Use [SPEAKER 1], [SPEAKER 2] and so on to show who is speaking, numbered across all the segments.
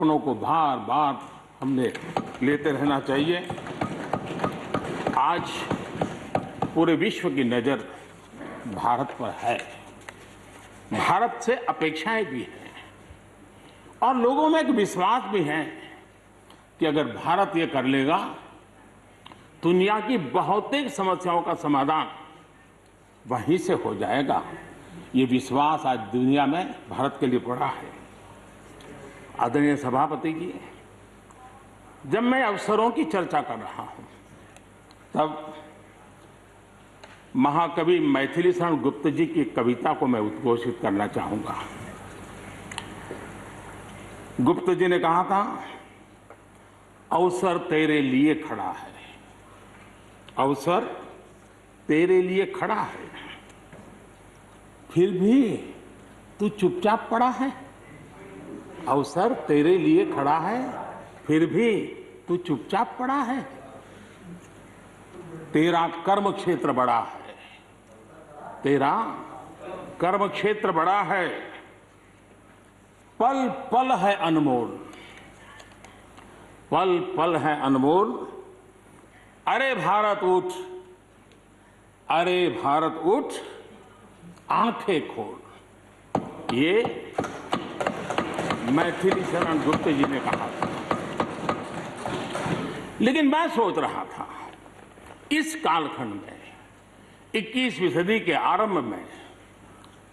[SPEAKER 1] सपनों को बार बार हमने लेते रहना चाहिए। आज पूरे विश्व की नज़र भारत पर है। भारत से अपेक्षाएं भी हैं और लोगों में एक विश्वास भी है कि अगर भारत ये कर लेगा दुनिया की बहुतेक समस्याओं का समाधान वहीं से हो जाएगा। ये विश्वास आज दुनिया में भारत के लिए बड़ा है। आदरणीय सभापति जी, जब मैं अवसरों की चर्चा कर रहा हूं तब महाकवि मैथिली शरण गुप्त जी की कविता को मैं उद्घोषित करना चाहूंगा। गुप्त जी ने कहा था, अवसर तेरे लिए खड़ा है, अवसर तेरे लिए खड़ा है, फिर भी तू चुपचाप पड़ा है। अवसर तेरे लिए खड़ा है, फिर भी तू चुपचाप पड़ा है। तेरा कर्म क्षेत्र बड़ा है, तेरा कर्म क्षेत्र बड़ा है, पल पल है अनमोल, पल पल है अनमोल। अरे भारत उठ, अरे भारत उठ, आंखें खोल। ये मैथिली शरण गुप्त जी ने कहा था। लेकिन मैं सोच रहा था, इस कालखंड में 21वीं सदी के आरंभ में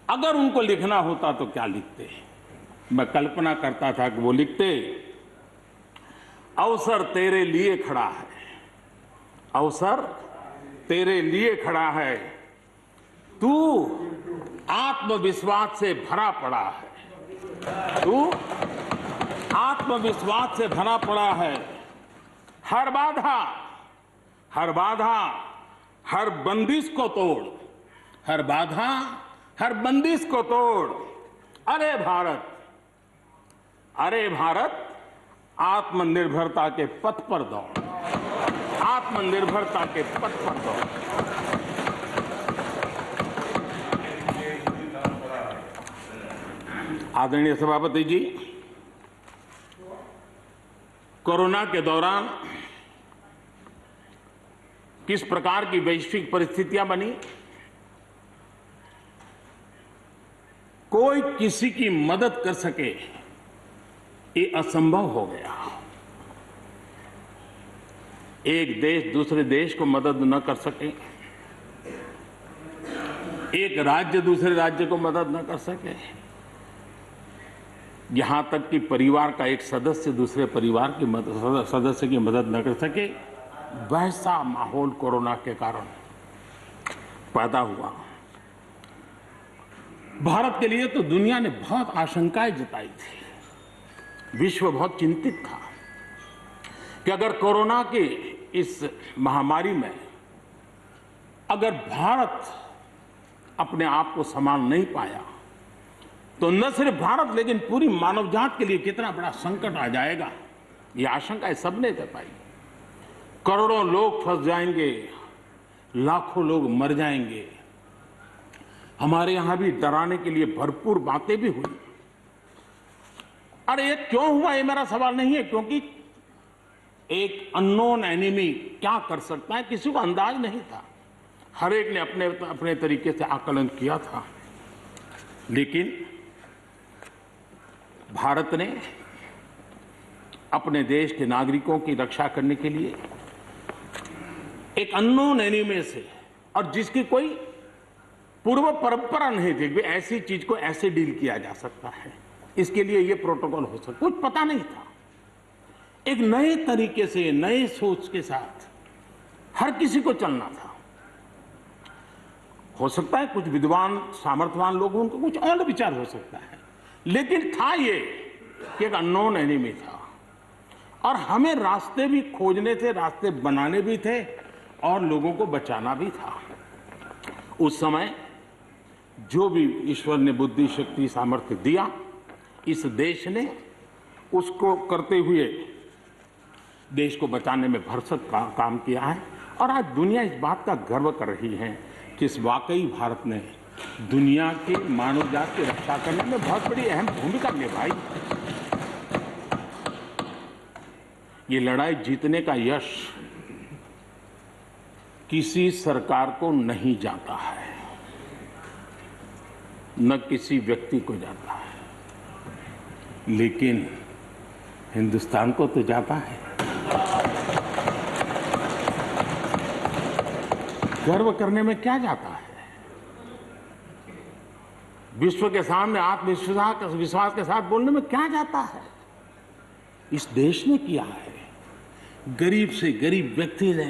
[SPEAKER 1] अगर उनको लिखना होता तो क्या लिखते। मैं कल्पना करता था कि वो लिखते, अवसर तेरे लिए खड़ा है, अवसर तेरे लिए खड़ा है, तू आत्मविश्वास से भरा पड़ा है, तू आत्मविश्वास से भरा पड़ा है। हर बाधा, हर बाधा, हर बंदिश को तोड़, हर बाधा, हर बंदिश को तोड़। अरे भारत, अरे भारत, आत्मनिर्भरता के पथ पर दौड़, आत्मनिर्भरता के पथ पर दौड़। आदरणीय सभापति जी, कोरोना के दौरान किस प्रकार की वैश्विक परिस्थितियां बनी, कोई किसी की मदद कर सके ये असंभव हो गया। एक देश दूसरे देश को मदद न कर सके, एक राज्य दूसरे राज्य को मदद न कर सके, यहां तक कि परिवार का एक सदस्य दूसरे परिवार की सदस्य की मदद न कर सके, वैसा माहौल कोरोना के कारण पैदा हुआ। भारत के लिए तो दुनिया ने बहुत आशंकाएं जताई थी। विश्व बहुत चिंतित था कि अगर कोरोना की इस महामारी में अगर भारत अपने आप को संभाल नहीं पाया तो न सिर्फ भारत लेकिन पूरी मानव जात के लिए कितना बड़ा संकट आ जाएगा। ये आशंकाएं सबने जताई। करोड़ों लोग फंस जाएंगे, लाखों लोग मर जाएंगे। हमारे यहां भी डराने के लिए भरपूर बातें भी हुई। अरे ये क्यों हुआ, ये मेरा सवाल नहीं है, क्योंकि एक अननोन एनिमी क्या कर सकता है किसी को अंदाज नहीं था। हर एक ने अपने अपने तरीके से आकलन किया था। लेकिन भारत ने अपने देश के नागरिकों की रक्षा करने के लिए एक अननोन एनिमी से, और जिसकी कोई पूर्व परंपरा नहीं थी कि ऐसी चीज को ऐसे डील किया जा सकता है, इसके लिए ये प्रोटोकॉल हो सकता, कुछ पता नहीं था। एक नए तरीके से, नए सोच के साथ हर किसी को चलना था। हो सकता है कुछ विद्वान सामर्थ्यवान लोग हों, उनको कुछ और विचार हो सकता है, लेकिन था ये कि एक अननोन एनिमी था और हमें रास्ते भी खोजने थे, रास्ते बनाने भी थे और लोगों को बचाना भी था। उस समय जो भी ईश्वर ने बुद्धि, शक्ति, सामर्थ्य दिया, इस देश ने उसको करते हुए देश को बचाने में भरसक काम किया है। और आज दुनिया इस बात का गर्व कर रही है कि इस वाकई भारत ने दुनिया की मानव जात की रक्षा करने में बहुत बड़ी अहम भूमिका निभाई। ये लड़ाई जीतने का यश किसी सरकार को नहीं जाता है, न किसी व्यक्ति को जाता है, लेकिन हिंदुस्तान को तो जाता है। गर्व करने में क्या जाता है? विश्व के सामने आत्मविश्वास के साथ बोलने में क्या जाता है? इस देश ने किया है। गरीब से गरीब व्यक्ति ने